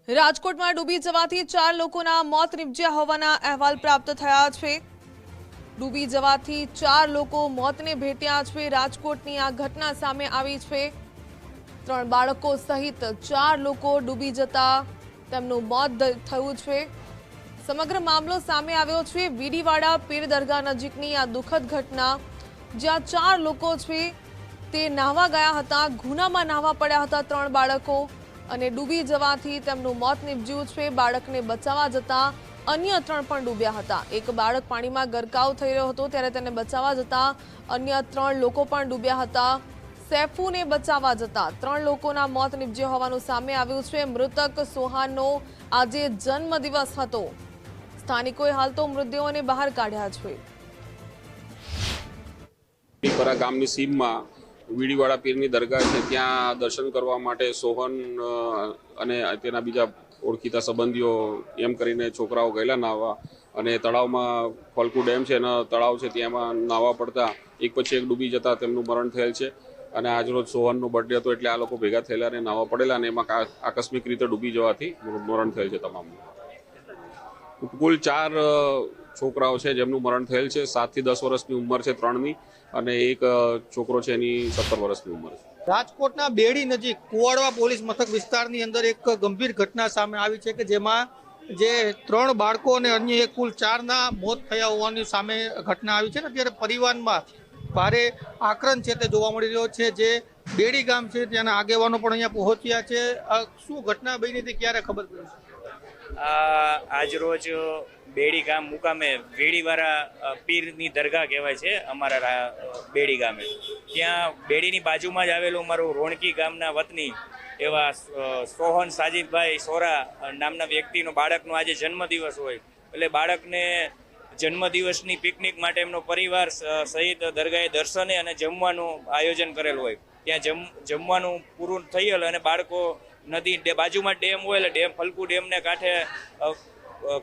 રાજકોટમાં ડૂબી જવાથી 4 લોકોના મોત નિપજ્યા હોવાના અહેવાલ પ્રાપ્ત થયા છે। ડૂબી જવાથી 4 લોકો મોતને ભેટ્યા છે। રાજકોટની આ ઘટના સામે આવી છે। 3 બાળકો સહિત 4 લોકો ડૂબી જતા તેમનું મોત થયું છે। સમગ્ર મામલો સામે આવ્યો છે વીડીવાડા પીર દરગાહ નજીકની આ દુઃખદ ઘટના, જ્યાં 4 લોકો છે તે નાહવા ગયા હતા। ગુનામાં નાહવા પડ્યા હતા 3 બાળકો અને ડૂબી જવાથી તેમનું મોત નિપજ્યું છે। બાળકને બચાવવા જતા અન્ય 3 પણ ડૂબ્યા હતા। એક બાળક પાણીમાં ગરકાવ થઈ રહ્યો હતો ત્યારે તેને બચાવવા જતા અન્ય 3 લોકો પણ ડૂબ્યા હતા। સૈફુને બચાવવા જતા 3 લોકોના મોત નિપજ્યા હોવાનું સામે આવ્યું છે। મૃતક સોહાનનો આજે જન્મદિવસ હતો। સ્થાનિકોએ હાલ તો મૃતદેહોને બહાર કાઢ્યા છે। પરા ગામની સીમમાં વીડીવાડા પીરની દરગાહ છે, ત્યાં દર્શન કરવા માટે સોહન અને તેના બીજા ઓળખીતા સંબંધીઓ એમ કરીને છોકરાઓ ગયેલા નાહવા, અને તળાવમાં ફલકુ ડેમ છે એના તળાવ છે ત્યાંમાં નાહવા પડતા એક પછી એક ડૂબી જતા તેમનું મરણ થયેલ છે। અને આજરોજ સોહનનો બર્થડે હતો એટલે આ લોકો ભેગા થયેલા અને નાહવા પડેલા અને એમાં આકસ્મિક રીતે ડૂબી જવાથી મરણ થયેલ છે તમામનું। કુલ 4 છોકરાઓ છે જેમનું મરણ થયેલ છે। 7 થી 10 વર્ષની ઉંમર છે 3ની, અને એક છોકરો છે એની 17 વર્ષની ઉંમર છે। રાજકોટના બેડી નજીક કુવાડવા પોલીસ મથક વિસ્તારની અંદર એક ગંભીર ઘટના સામે આવી છે કે જેમાં જે 3 બાળકો અને અન્ય એક કુલ 4ના મોત થયા હોવાની સામે ઘટના આવી છે ને ત્યારે પરિવારમાં ભારે આક્રંદ છે તે જોવા મળી રહ્યો છે। જે બેડી ગામ છે ત્યાંના આગેવાનો પણ અહીંયા પહોંચ્યા છે। શું ઘટના બની હતી, ક્યારે ખબર પડી? આજ રોજ બેડી ગામ મુકામે વીડીવાડા પીરની દરગાહ કહેવાય છે અમારા બેડી ગામે। ત્યાં બેડીની બાજુમાં જ આવેલું અમારું રોણકી ગામના વતની એવા સોહન સાજીદભાઈ સોરા નામના વ્યક્તિનો બાળકનો આજે જન્મદિવસ હોય એટલે બાળકને જન્મદિવસની પિકનિક માટે એમનો પરિવાર સહિત દરગાહે દર્શને અને જમવાનું આયોજન કરેલું હોય। ત્યાં જમવાનું પૂરું થયેલ અને બાળકો નદી બાજુમાં ડેમ હોય એટલે ડેમ ફલકુ ડેમને કાંઠે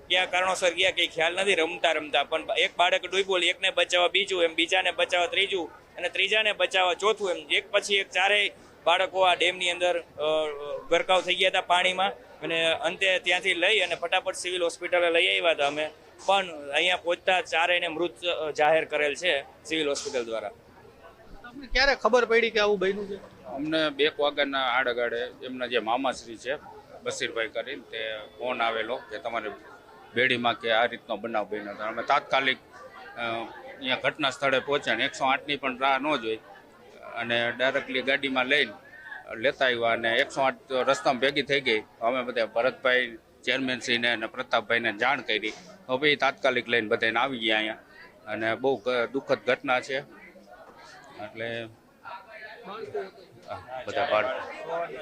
ક્યાં કારણોસર ગયા કંઈ ખ્યાલ નથી, રમતા પણ એક બાળક ડૂબ્યું, એકને બચાવવા બીજું, એમ બીજાને બચાવવા ત્રીજું, અને ત્રીજાને બચાવવા ચોથું, એમ એક પછી એક 4 બાળકો આ ડેમની અંદર ગરકાવ થઈ ગયા હતા પાણીમાં। અને અંતે ત્યાંથી લઈ અને ફટાફટ સિવિલ હોસ્પિટલે લઈ આવ્યા હતા અમે, પણ અહીંયા પહોંચતા 4ને મૃત જાહેર કરેલ છે સિવિલ હોસ્પિટલ દ્વારા। તમને ક્યારે ખબર પડી કે આવું બન્યું છે? અમને 2 વાગ્યાના આડગાડે એમના જે મામાશ્રી છે બશીરભાઈ કરીને તે ફોન આવેલો કે તમારે બેડીમાં કે આ રીતનો બનાવ બન્યો હતો। અમે તાત્કાલિક અહીંયા ઘટના સ્થળે પહોંચ્યા ને 108ની પણ રાહ ન જોઈ અને ડાયરેક્ટલી ગાડીમાં લઈને લેતા આવ્યા અને 108 રસ્તામાં ભેગી થઈ ગઈ। અમે બધા ભરતભાઈ ચેરમેનશ્રીને અને પ્રતાપભાઈને જાણ કરી તો ભાઈ તાત્કાલિક લઈને બધાને આવી ગયા અહીંયા, અને બહુ દુઃખદ ઘટના છે। એટલે બધા બાળકો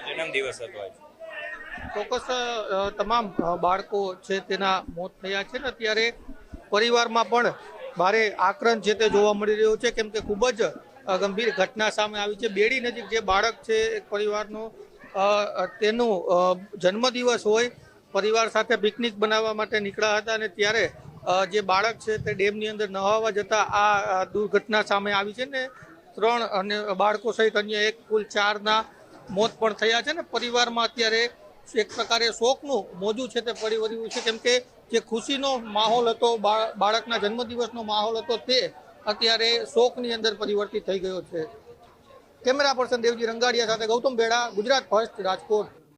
જન્મદિવસ હતો આજે। ચોક્કસ તમામ બાળકો છે તેના મોત થયા છે ને ત્યારે પરિવારમાં પણ ભારે આક્રંદ છે તે જોવા મળી રહ્યો છે, કેમ કે ખૂબ જ ગંભીર ઘટના સામે આવી છે। બેડી નજીક જે બાળક છે એક પરિવારનો તેનું જન્મદિવસ હોય, પરિવાર સાથે પિકનિક બનાવવા માટે નીકળ્યા હતા અને ત્યારે જે બાળક છે તે ડેમની અંદર નહાવા જતા આ દુર્ઘટના સામે આવી છે ને 3 અને બાળકો સહિત અન્ય એક કુલ 4ના મોત પણ થયા છે ને પરિવારમાં અત્યારે એક પ્રકારે શોકનું મોજું છે તે પડી વળ્યું છે, કેમ કે જે ખુશીનો માહોલ હતો, બાળકના જન્મદિવસનો માહોલ હતો તે અત્યારે શોકની અંદર પરિવર્તિત થઈ ગયો છે। કેમેરા પર્સન દેવજી રંગાડિયા સાથે ગૌતમ બેડા, ગુજરાત ફર્સ્ટ, રાજકોટ।